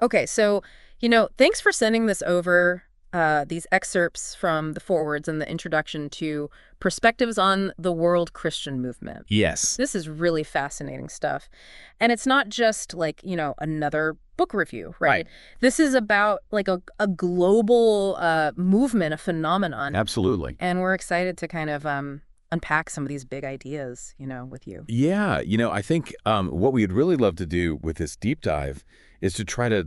Okay, so, thanks for sending this over, these excerpts from the forwards and the introduction to Perspectives on the World Christian Movement. Yes. This is really fascinating stuff. And it's not just like, another book review, right? Right. This is about like a global movement, a phenomenon. Absolutely. And we're excited to kind of unpack some of these big ideas, with you. Yeah, I think what we'd really love to do with this deep dive is to try to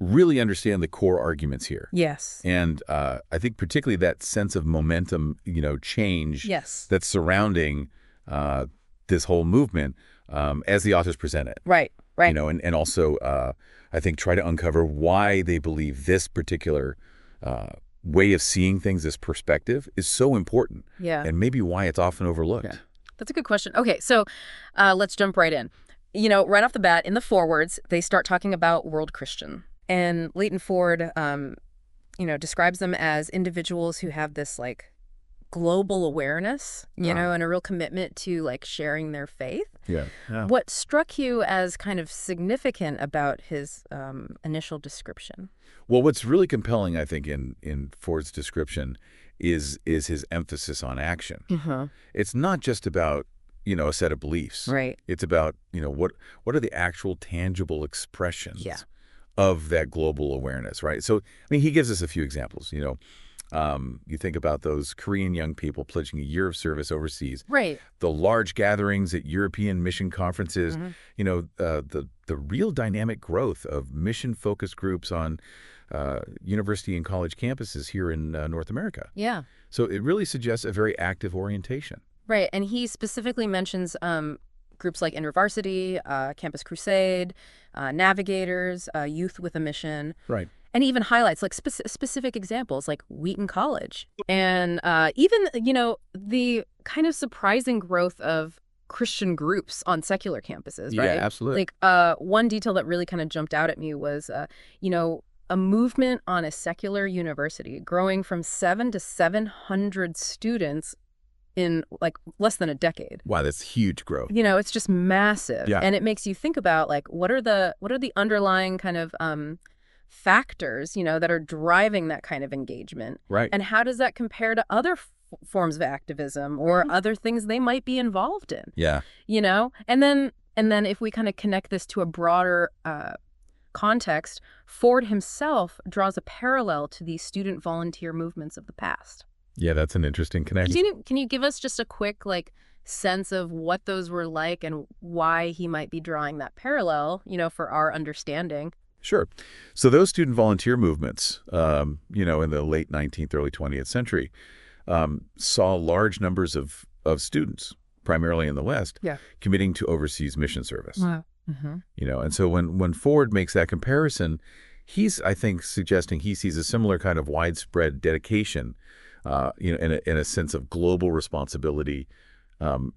really understand the core arguments here. Yes. And I think particularly that sense of momentum, change Yes. that's surrounding this whole movement as the authors present it. Right, right. And also I think try to uncover why they believe this particular way of seeing things, this perspective, is so important. Yeah. And maybe why it's often overlooked. Yeah. That's a good question. Okay, so let's jump right in. Right off the bat, in the forewords, they start talking about world Christian. And Leighton Ford, describes them as individuals who have this, global awareness, and a real commitment to, sharing their faith. Yeah. What struck you as kind of significant about his initial description? Well, what's really compelling, I think, in Ford's description is his emphasis on action. Mm-hmm. It's not just about, a set of beliefs. Right. It's about, what are the actual tangible expressions Yeah. of that global awareness, right? So, he gives us a few examples, you think about those Korean young people pledging a year of service overseas. Right. The large gatherings at European mission conferences, the real dynamic growth of mission-focused groups on university and college campuses here in North America. Yeah. So it really suggests a very active orientation. Right, and he specifically mentions groups like InterVarsity, Campus Crusade, Navigators, Youth with a Mission. Right. And he even highlights specific examples like Wheaton College. And even, the kind of surprising growth of Christian groups on secular campuses, right? Yeah, absolutely. One detail that really kind of jumped out at me was, a movement on a secular university growing from 700 to 700 students in less than a decade. Wow, that's huge growth. It's just massive. Yeah. And it makes you think about what are the underlying kind of factors, that are driving that kind of engagement. Right. And how does that compare to other forms of activism or other things they might be involved in? Yeah. And then if we kind of connect this to a broader context, Ford himself draws a parallel to these student volunteer movements of the past. Yeah, that's an interesting connection. Can you give us just a quick sense of what those were like and why he might be drawing that parallel, for our understanding? Sure. So those student volunteer movements, in the late 19th, early 20th century, saw large numbers of students, primarily in the West, committing to overseas mission service. Wow. Mm-hmm. And so when Ford makes that comparison, he's, I think, suggesting he sees a similar kind of widespread dedication, in a sense of global responsibility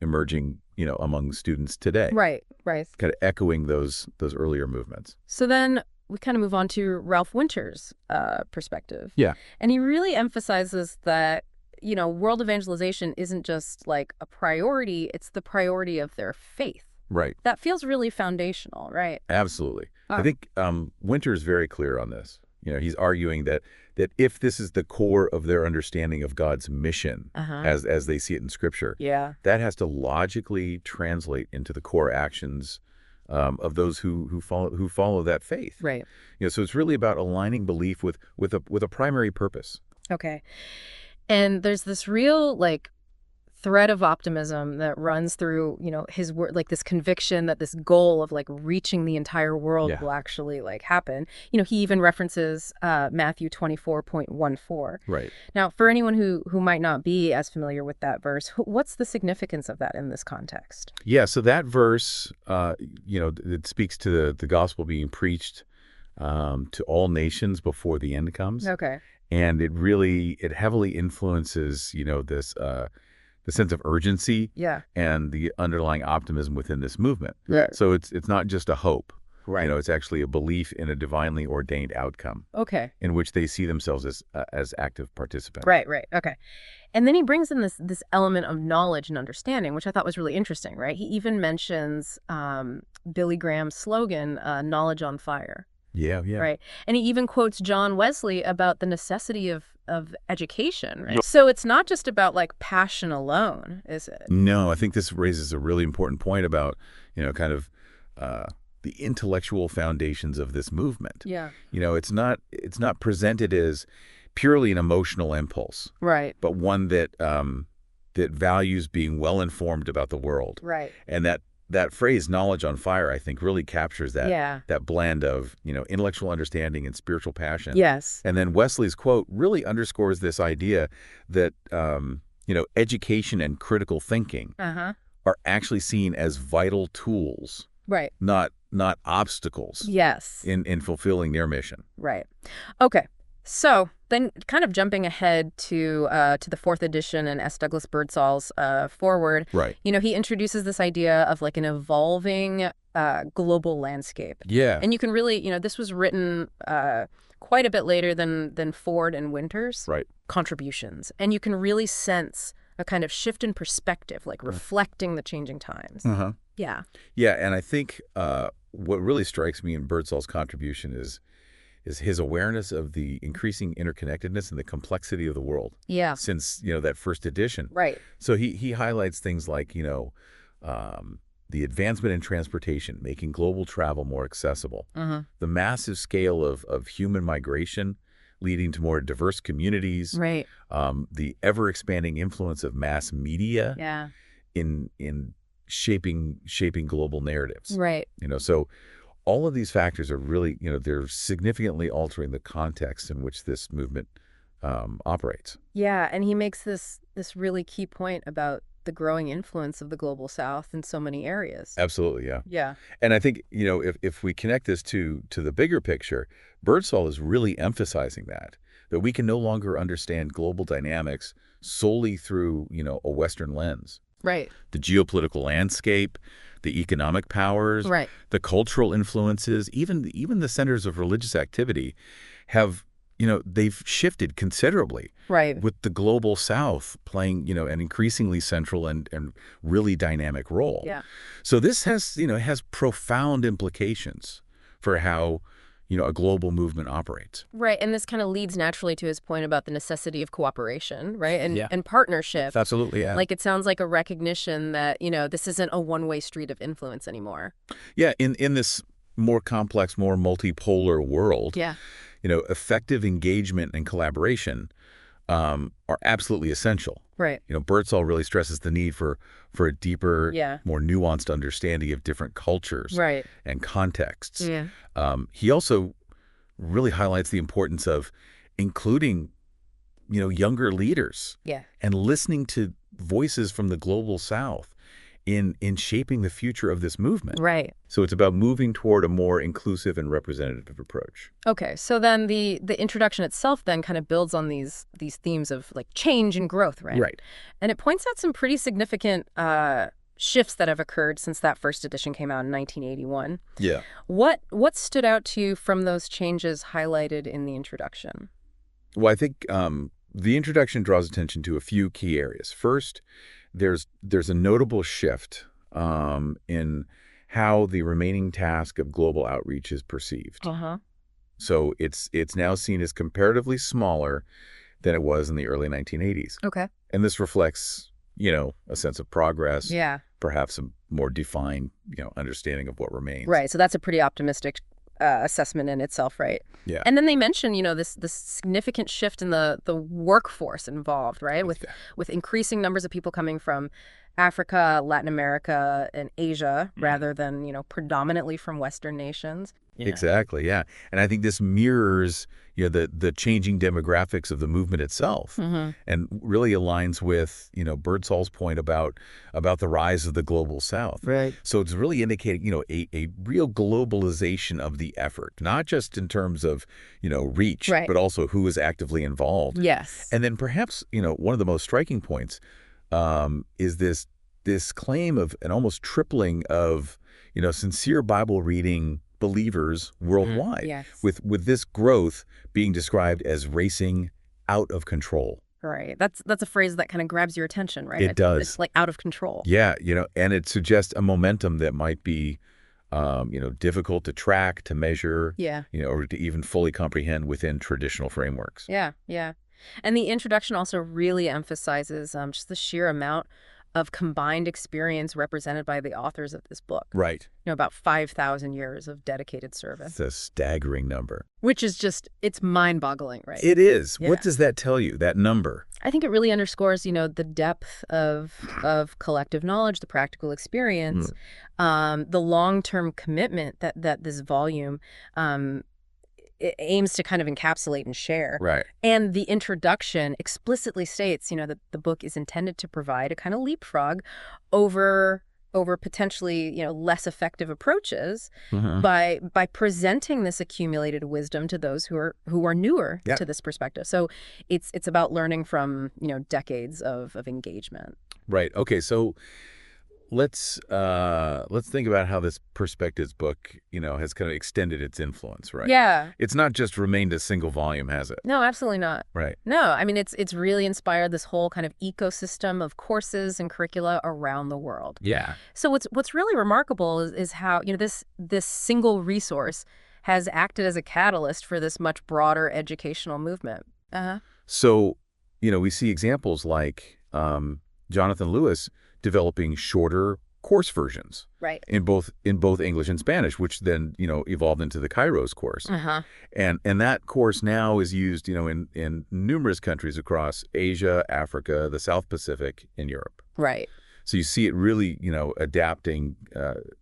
emerging, among students today. Right, right. Kind of echoing those earlier movements. So then we kind of move on to Ralph Winter's perspective. Yeah. And he really emphasizes that, world evangelization isn't just a priority, it's the priority of their faith. Right. That feels really foundational, right? Absolutely. I think Winter is very clear on this. He's arguing that if this is the core of their understanding of God's mission, as they see it in Scripture, that has to logically translate into the core actions of those who follow that faith. Right. So it's really about aligning belief with a primary purpose. Okay. And there's this real thread of optimism that runs through, his work, this conviction that this goal of reaching the entire world will actually happen. He even references Matthew 24.14. Right. Now, for anyone who might not be as familiar with that verse, what's the significance of that in this context? Yeah. So that verse, it speaks to the gospel being preached to all nations before the end comes. Okay. And it heavily influences, this the sense of urgency and the underlying optimism within this movement. Right. So it's not just a hope. Right. It's actually a belief in a divinely ordained outcome. Okay. In which they see themselves as active participants. Right. Okay. And then he brings in this element of knowledge and understanding, which I thought was really interesting, right? He even mentions Billy Graham's slogan, knowledge on fire. Yeah, yeah. Right. And he even quotes John Wesley about the necessity of education, right? So it's not just about like passion alone, is it? No, I think this raises a really important point about, kind of uh, the intellectual foundations of this movement. Yeah. It's not presented as purely an emotional impulse, Right. but one that values being well informed about the world. Right. And that phrase "knowledge on fire," I think, really captures Yeah. that blend of intellectual understanding and spiritual passion. Yes. And then Wesley's quote really underscores this idea that education and critical thinking Uh-huh. are actually seen as vital tools, Right. not obstacles Yes. in fulfilling their mission. Right. Okay. So then kind of jumping ahead to the fourth edition and S. Douglas Birdsall's foreword, Right. he introduces this idea of like an evolving global landscape. Yeah. And you can really, this was written quite a bit later than Ford and Winter's Right. contributions. And you can really sense a kind of shift in perspective, like reflecting the changing times. Uh-huh. Yeah. Yeah, and I think what really strikes me in Birdsall's contribution is his awareness of the increasing interconnectedness and the complexity of the world. Yeah. Since that first edition. Right. So he highlights things like the advancement in transportation, making global travel more accessible, the massive scale of human migration, leading to more diverse communities, Right. The ever expanding influence of mass media, Yeah. in shaping global narratives. Right. So all of these factors are really, they're significantly altering the context in which this movement operates. Yeah, and he makes this really key point about the growing influence of the global South in so many areas. Absolutely, yeah. Yeah. And I think, if we connect this to the bigger picture, Birdsall is really emphasizing that we can no longer understand global dynamics solely through, a Western lens. Right. The geopolitical landscape, the economic powers, Right. the cultural influences, even the centers of religious activity have, they've shifted considerably. Right. With the global South playing, an increasingly central and really dynamic role. Yeah. So this has profound implications for how, a global movement operates. Right, and this kind of leads naturally to his point about the necessity of cooperation, right? Yeah. And partnership. Absolutely, yeah. Like it sounds like a recognition that, this isn't a one-way street of influence anymore. Yeah, in this more complex, more multipolar world, Yeah. Effective engagement and collaboration are absolutely essential. Right. Birdsall really stresses the need for a deeper, Yeah. more nuanced understanding of different cultures Right. and contexts. Yeah. He also really highlights the importance of including, younger leaders Yeah. and listening to voices from the global South in shaping the future of this movement. Right. So it's about moving toward a more inclusive and representative approach. Okay, so then the introduction itself then kind of builds on these themes of like change and growth, right? Right. And it points out some pretty significant shifts that have occurred since that first edition came out in 1981. Yeah. What stood out to you from those changes highlighted in the introduction? Well, I think the introduction draws attention to a few key areas. First, there's a notable shift in how the remaining task of global outreach is perceived. Uh-huh. So it's now seen as comparatively smaller than it was in the early 1980s. Okay. And this reflects, a sense of progress, Yeah. perhaps a more defined, understanding of what remains. Right. So that's a pretty optimistic assessment in itself, right? Yeah. And then they mention, this significant shift in the workforce involved, right? With increasing numbers of people coming from Africa, Latin America, and Asia, rather than, predominantly from Western nations. Yeah. Exactly, yeah. And I think this mirrors, the changing demographics of the movement itself, and really aligns with, Birdsall's point about the rise of the global South. Right. So it's really indicating, a real globalization of the effort, not just in terms of, reach, Right. but also who is actively involved. Yes. And then perhaps, one of the most striking points is this claim of an almost tripling of, sincere Bible reading believers worldwide, Yes. with this growth being described as racing out of control. Right. That's a phrase that kind of grabs your attention, right? It does. It's like out of control. Yeah, and it suggests a momentum that might be difficult to track, to measure, Yeah. or to even fully comprehend within traditional frameworks. Yeah, yeah. And the introduction also really emphasizes just the sheer amount of combined experience represented by the authors of this book. Right. About 5,000 years of dedicated service. It's a staggering number. Which is just, it's mind-boggling, right? It is. Yeah. What does that tell you, that number? I think it really underscores, the depth of collective knowledge, the practical experience, the long-term commitment that this volume it aims to kind of encapsulate and share. Right. And the introduction explicitly states, that the book is intended to provide a kind of leapfrog over potentially, less effective approaches by presenting this accumulated wisdom to those who are newer to this perspective. So it's about learning from, decades of engagement. Right. Okay. So let's think about how this perspectives book, has kind of extended its influence, right? Yeah. It's not just remained a single volume, has it? No, absolutely not. Right. No, I mean, it's really inspired this whole kind of ecosystem of courses and curricula around the world. Yeah. So what's really remarkable is how, this single resource has acted as a catalyst for this much broader educational movement. So, we see examples like Jonathan Lewis developing shorter course versions, right, in both English and Spanish, which then evolved into the Kairos course. And that course now is used in numerous countries across Asia, Africa, the South Pacific, and Europe. Right. So you see it really adapting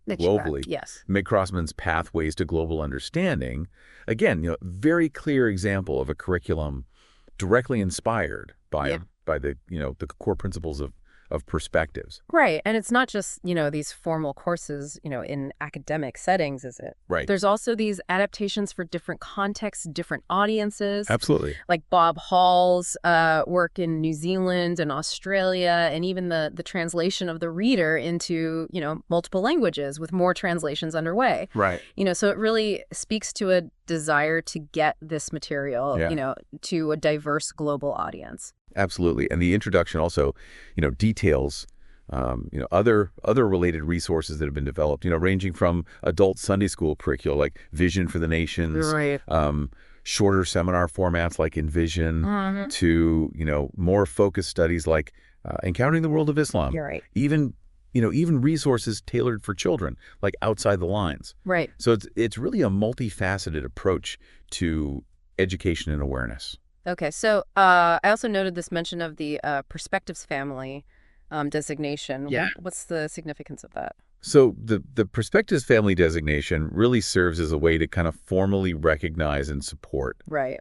globally. Yes. Meg Crossman's Pathways to Global Understanding, again, very clear example of a curriculum directly inspired by the the core principles of perspectives. Right. And it's not just, these formal courses, in academic settings, is it? Right. There's also these adaptations for different contexts, different audiences. Absolutely. Like Bob Hall's work in New Zealand and Australia, and even the translation of the reader into, multiple languages with more translations underway. Right. So it really speaks to a desire to get this material, to a diverse global audience. Absolutely. And the introduction also, details, other related resources that have been developed, ranging from adult Sunday school curricula like Vision for the Nations, right, shorter seminar formats like Envision, to, more focused studies like Encountering the World of Islam. You're right. Even resources tailored for children, like Outside the Lines. Right. So it's really a multifaceted approach to education and awareness. Okay, so I also noted this mention of the Perspectives family designation. Yeah. What's the significance of that? So the Perspectives family designation really serves as a way to kind of formally recognize and support right,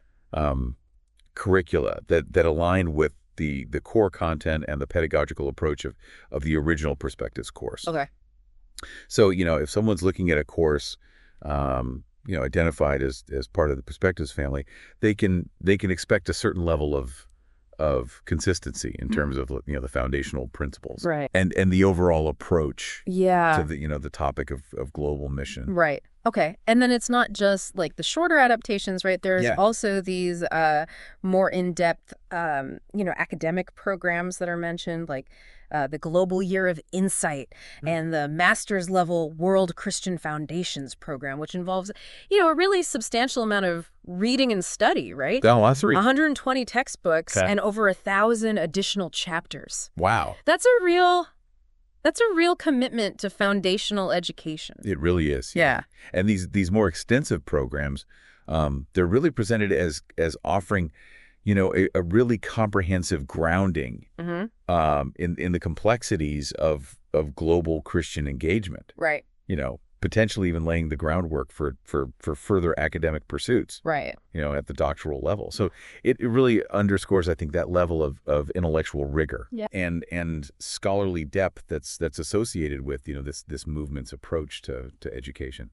curricula that align with the core content and the pedagogical approach of the original Perspectives course. Okay. So, if someone's looking at a course identified as part of the Perspectives family, they can expect a certain level of consistency in terms of the foundational principles, right, and the overall approach to the topic of global mission. Right. Okay. And then it's not just like the shorter adaptations, right? There's also these more in-depth academic programs that are mentioned, like the Global Year of Insight and the Master's Level World Christian Foundations program, which involves, a really substantial amount of reading and study, right? Oh, that's 120 textbooks and over 1,000 additional chapters. Wow. That's a real commitment to foundational education. It really is. Yeah. And these more extensive programs, they're really presented as offering a really comprehensive grounding in the complexities of global Christian engagement. Right. Potentially even laying the groundwork for further academic pursuits. Right. At the doctoral level. So it really underscores, I think, that level of intellectual rigor and scholarly depth that's associated with this movement's approach to education.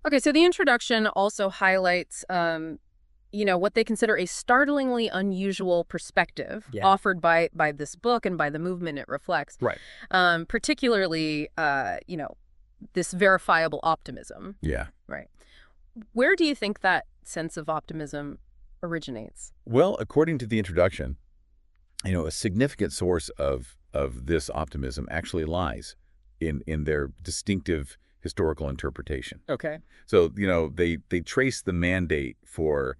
Okay, so the introduction also highlights what they consider a startlingly unusual perspective offered by this book and by the movement it reflects. Right. Particularly, this verifiable optimism. Yeah. Right. Where do you think that sense of optimism originates? Well, according to the introduction, a significant source of this optimism actually lies in their distinctive historical interpretation. Okay. So, they trace the mandate for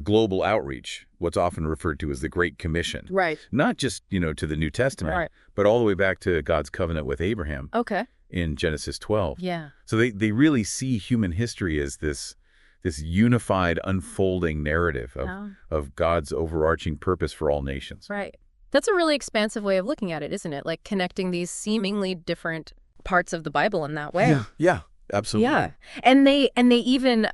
global outreach, what's often referred to as the Great Commission. Right. Not just, to the New Testament, Right. but all the way back to God's covenant with Abraham. Okay. In Genesis 12. Yeah. So they really see human history as this unified, unfolding narrative of God's overarching purpose for all nations. Right. That's a really expansive way of looking at it, isn't it? Like connecting these seemingly different parts of the Bible in that way. Yeah, absolutely. Yeah. And they even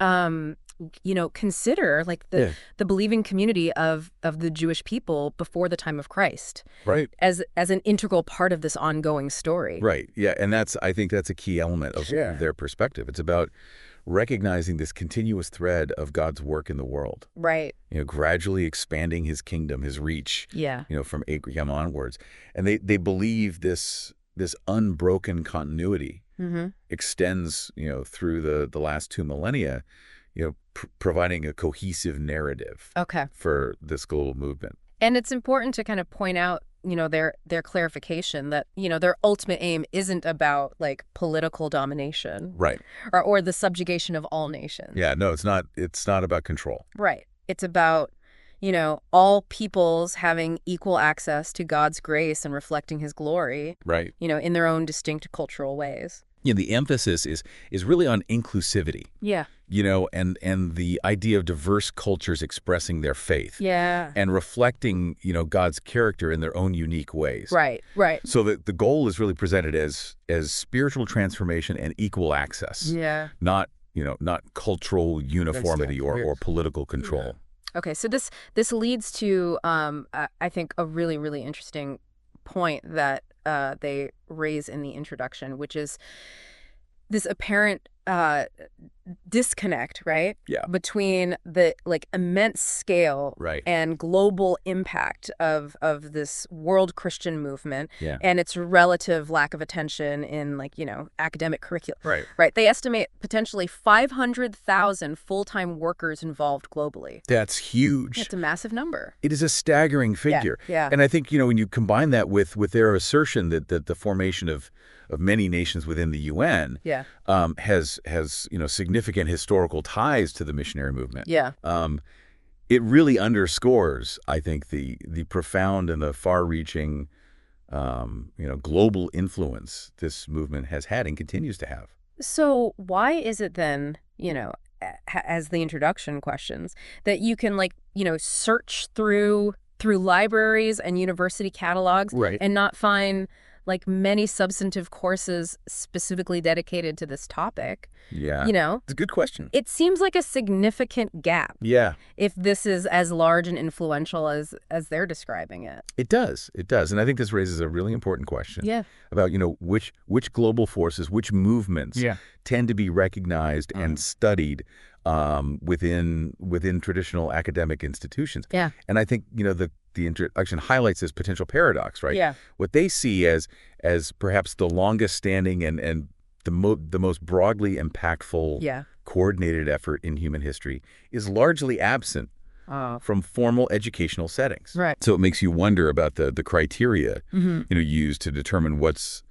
consider like the believing community of the Jewish people before the time of Christ. Right. As an integral part of this ongoing story. Right. Yeah, and I think that's a key element of their perspective. It's about recognizing this continuous thread of God's work in the world. Right. Gradually expanding his kingdom, his reach. Yeah. From Abraham onwards. And they believe this unbroken continuity extends, through the last 2 millennia, providing a cohesive narrative for this global movement. And it's important to kind of point out, their clarification that, their ultimate aim isn't about like political domination. Right. Or the subjugation of all nations. Yeah, no, it's not about control. Right. It's about, all peoples having equal access to God's grace and reflecting his glory. Right. In their own distinct cultural ways. The emphasis is really on inclusivity. Yeah. And the idea of diverse cultures expressing their faith. Yeah. And reflecting, God's character in their own unique ways. Right, right. So the goal is really presented as spiritual transformation and equal access. Yeah. Not cultural uniformity or political control. Yeah. Okay, so this leads to, I think, a really, really interesting point that they raise in the introduction, which is this apparent disconnect, right? Yeah. Between the immense scale and global impact of this world Christian movement and its relative lack of attention in academic curriculum. Right. Right. They estimate potentially 500,000 full-time workers involved globally. That's huge. It's a massive number. It is a staggering figure. Yeah. And I think, when you combine that with their assertion that the formation of many nations within the UN has significant historical ties to the missionary movement. Yeah. It really underscores, I think, the profound and the far-reaching, global influence this movement has had and continues to have. So why is it then, as the introduction questions, that you can search through libraries and university catalogs and not find many substantive courses specifically dedicated to this topic? Yeah. It's a good question. It seems like a significant gap. Yeah. If this is as large and influential as they're describing it. It does. It does. And I think this raises a really important question. Yeah. About, which global forces, which movements tend to be recognized and studied within traditional academic institutions. Yeah. And I think, the introduction highlights this potential paradox, right? Yeah. What they see as perhaps the longest standing and the most broadly impactful coordinated effort in human history is largely absent from formal educational settings. Right. So it makes you wonder about the criteria used to determine what's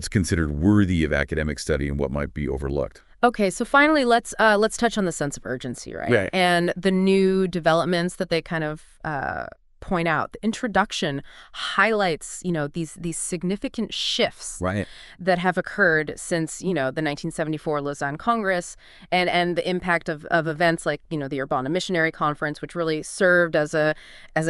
considered worthy of academic study and what might be overlooked. Okay, so finally, let's touch on the sense of urgency, right? And the new developments that they kind of point out. The introduction highlights, these significant shifts that have occurred since, the 1974 Lausanne Congress and the impact of events like, the Urbana Missionary Conference, which really served as a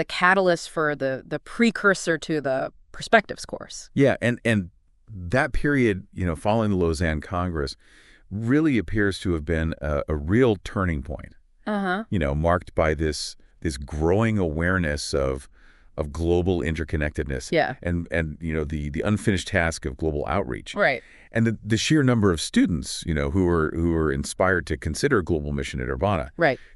catalyst for the precursor to the Perspectives course. Yeah, and that period, following the Lausanne Congress really appears to have been a real turning point, marked by this growing awareness of global interconnectedness and the unfinished task of global outreach. Right. And the sheer number of students, who were inspired to consider global mission at Urbana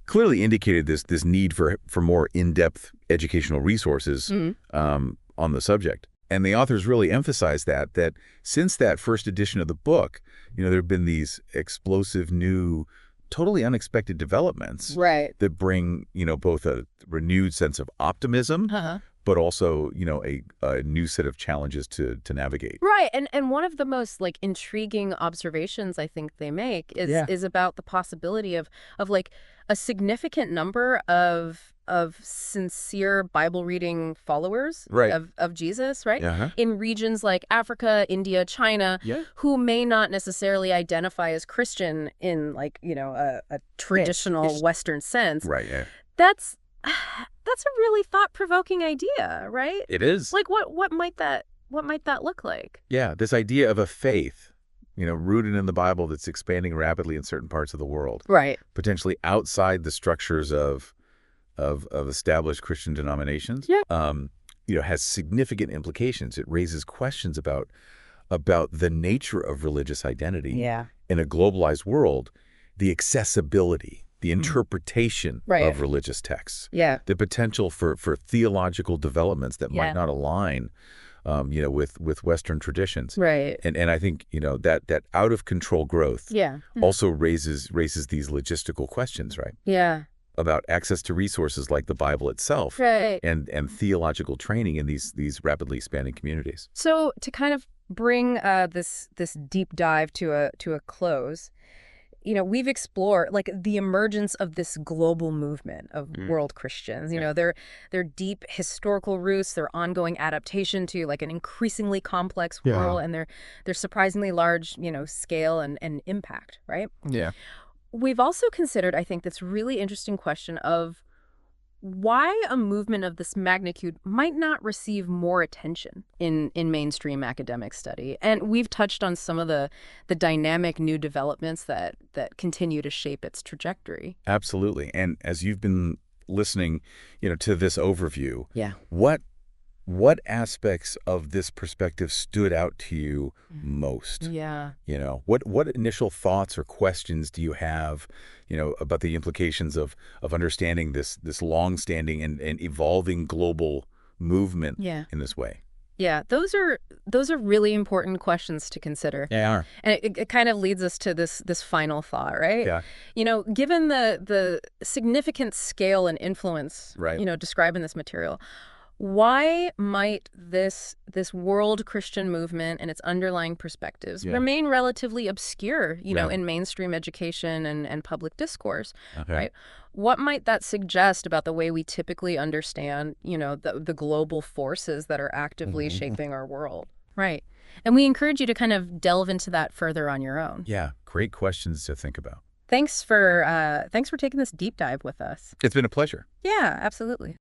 clearly indicated this need for more in-depth educational resources on the subject. And the authors really emphasize that since that first edition of the book, there have been these explosive new, totally unexpected developments that bring, both a renewed sense of optimism, but also, a new set of challenges to navigate. Right. And one of the most like intriguing observations I think they make is about the possibility of like a significant number of sincere Bible reading followers Right. of Jesus, right? Uh-huh. In regions like Africa, India, China, Yeah. who may not necessarily identify as Christian in like, a traditional Western sense. Right, yeah. That's that's a really thought-provoking idea, right? It is. Like what might that look like? Yeah, this idea of a faith, rooted in the Bible that's expanding rapidly in certain parts of the world. Right. Potentially outside the structures of established Christian denominations. Yeah. Has significant implications. It raises questions about the nature of religious identity. Yeah. In a globalized world, the accessibility, the interpretation of religious texts. Yeah. The potential for theological developments that might not align with Western traditions. Right. And I think, that out of control growth also raises these logistical questions, right? Yeah. About access to resources like the Bible itself. Right. And theological training in these rapidly expanding communities. So to kind of bring this deep dive to a close, we've explored like the emergence of this global movement of world Christians. Their deep historical roots, their ongoing adaptation to like an increasingly complex world, and their surprisingly large, scale and impact, right? Yeah. We've also considered, I think, this really interesting question of why a movement of this magnitude might not receive more attention in mainstream academic study. And we've touched on some of the dynamic new developments that continue to shape its trajectory. Absolutely. And as you've been listening, to this overview, what aspects of this perspective stood out to you most? Yeah. What initial thoughts or questions do you have, about the implications of understanding this long-standing and evolving global movement in this way? Yeah, those are really important questions to consider. They are. And it kind of leads us to this final thought, right? Yeah. Given the significant scale and influence, described in this material, why might this world Christian movement and its underlying perspectives remain relatively obscure, in mainstream education and public discourse, right? What might that suggest about the way we typically understand, the global forces that are actively shaping our world? Right. And we encourage you to kind of delve into that further on your own. Yeah, great questions to think about. Thanks for taking this deep dive with us. It's been a pleasure. Yeah, absolutely.